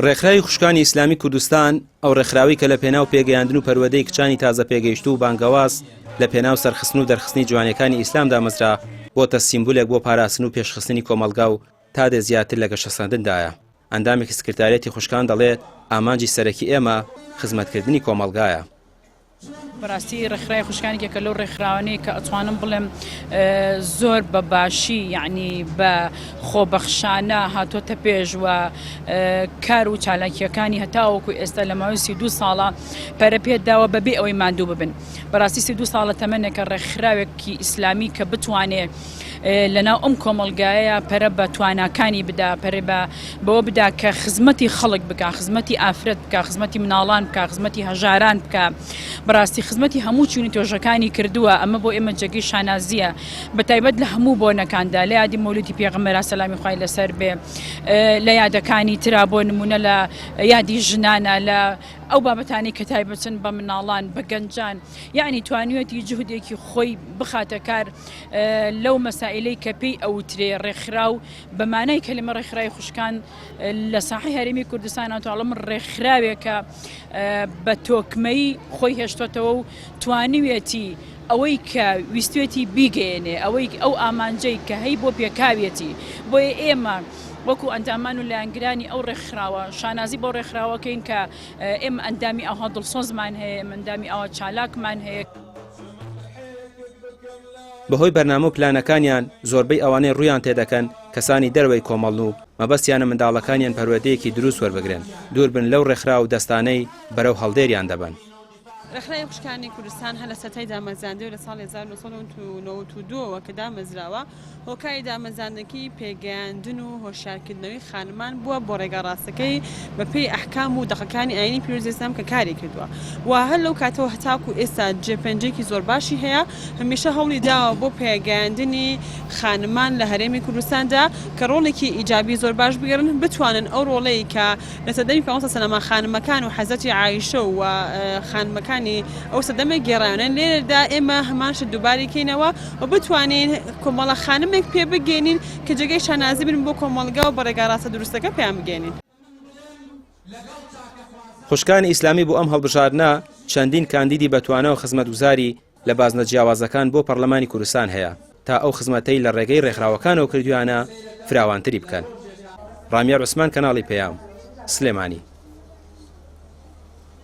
ڕێکخراوی خوشکانی ئیسلامی کوردستان ئەو ڕێکخراوی کە لە پێناو پێگەیاندن و پەروەدەی کچانی تازە پێگەیشتوو و بانگەواز لە پێناو سەرخستن و دەرخستنی جوانیەکانی ئیسلام دامەزرا بۆتە سیمبولێک بۆ پاراستن و پێشخستنی کۆمەلگا و تا دێ زیاتر لە گەشەسەندندایە. ئەندامێکی سکرتارەتی خوشکان دەڵێت ئامانجی سەرەکی ئێمە خزمەتکردنی کۆمەلگایە. بەڕاستی ڕێکخراوی خوشکانێکە لەو ڕێکخراوانەیە کە ئەتوانم بڵێم زۆر بە باشی یعنی بە خۆبەخشانە هاتۆتە پێش و کار و چالاکیەکانی هەتاوەکو ئێستا لە ماوەی 32 ساڵە پەرە پێداوە بەبێ ئەوەی ماندوو ببن. بەڕاستی 32 ساڵە تەمەنێکە ڕێکخراوێکی ئیسلامی کە بتوانێت لەناو ئەم کۆمەلگایە پەرە بە تواناکانی بدا، پەرە بەوە بدا کە خزمەتی خەڵک بکە، خزمەتی ئافرەت بکە، خزمەتی مناڵان بکە، خزمەتی هەژاران بکە. بەڕاستی خزمەتی هەموو چوونی تۆژەکانی کردووە. ئەمە بۆ ئێمە جێگەی شانازیە بەتایبەت لە هەموو بۆنەکاندا، لە یادی مەولودی پێغەمبەر سەلامی خوای لەسەر بێ، لە یادەکانی ترا بۆ نمونە لە یادی ژنانە، لە ئەو بابەتانی کە تایبەتن بە مناڵان بە گەنجان، یعنی توانیوەتی جهودێکی خۆی بخاتە کار لەو مەسائلەی کە پێی ئەوترێ ڕێکخراو بەمانای کەلیمە ڕێکخراوی خوشکان لە ساحەی هەرێمی کوردستان ئەتوانڵم ڕێکخراوێکە بە تۆکمەی خۆی هێشتۆتەوە و توانیوێتی ئەوەی کە ویستوێتی بیگەێنێ، ئەوەی ئەو ئامانجەی کە هەی بۆ پێکاوێتی بۆیە ئێمە وەکو ئەندامان و لایەنگرانی ئەو ڕێکخراوە شانازی بۆ ڕێکخراوەکەین کە ئێمە ئەندامی ئەوها دڵسۆزمان هەیە، ئەندامی ئەوە چالاکمان هەیە. بەهۆی بەرنامە و پلانەکانیان زۆربەی ئەوانەی ڕوویان تێدەکەن کەسانی دەروەی کۆمەڵ و مەبەستیانە منداڵەکانیان پەروەردەیەکی دروست وەربگرن، دوور بن لەو ڕێکخرا و دەستانەی بەرەو هەڵدێریان دەبن. ڕێکخراوی خوشکانی کوردستان هەر لە سەتای دامەزراندنی و لە ساڵی 1992ەوە کە دامەزراوە هۆکاری دامەزراندنەکەی پێگەیاندن و هۆشیارکردنەوەی خانمان بووە بۆ ڕێگە ڕاستەکەی بەپێی ئەحکام و دەقەکانی ئاینی پیرۆزی ئیسلام کە کاری کردووە و هەر لەو کاتەوە هەتاکو ئێستا جێپەنجێکی زۆر باشی هەیە، هەمیشە هەوڵی داوە بۆ پێگەیاندنی خانمان لە هەرێمی کوردستاندا کە ڕۆڵێکی ئیجابی زۆر باش بگەڕن، بتوانن ئەو ڕۆڵەی کە لە سەردەمی پێغەمبەر سەلەما خانمەکان و حەزەتی عایشە و خانمەکان ئەو سەدەمە گێڕایانە لێرەدا ئێمە هەمانشە دووباری کەینەوە و بتوانین کۆمەڵە خانمێک پێ بگەێنین کە جێگەی شانازی بن بۆ کۆمەڵگا و بە ڕێگا ڕاستە دروستەکە پێیان بگەێنین. خوشکانی ئیسلامی بۆ ئەم هەڵبژاردنە چەندین کاندیدی بەتوانە و خزمەتگوزاری لە بازنە جیاوازەکان بۆ پەرلەمانی کوردستان هەیە تا ئەو خزمەتەی لە ڕێگەی ڕێکخراوەکانەوە کردویانە فراوانتری بکەن. ڕامیار عوسمان، کەناڵی پەیام، سلێمانی.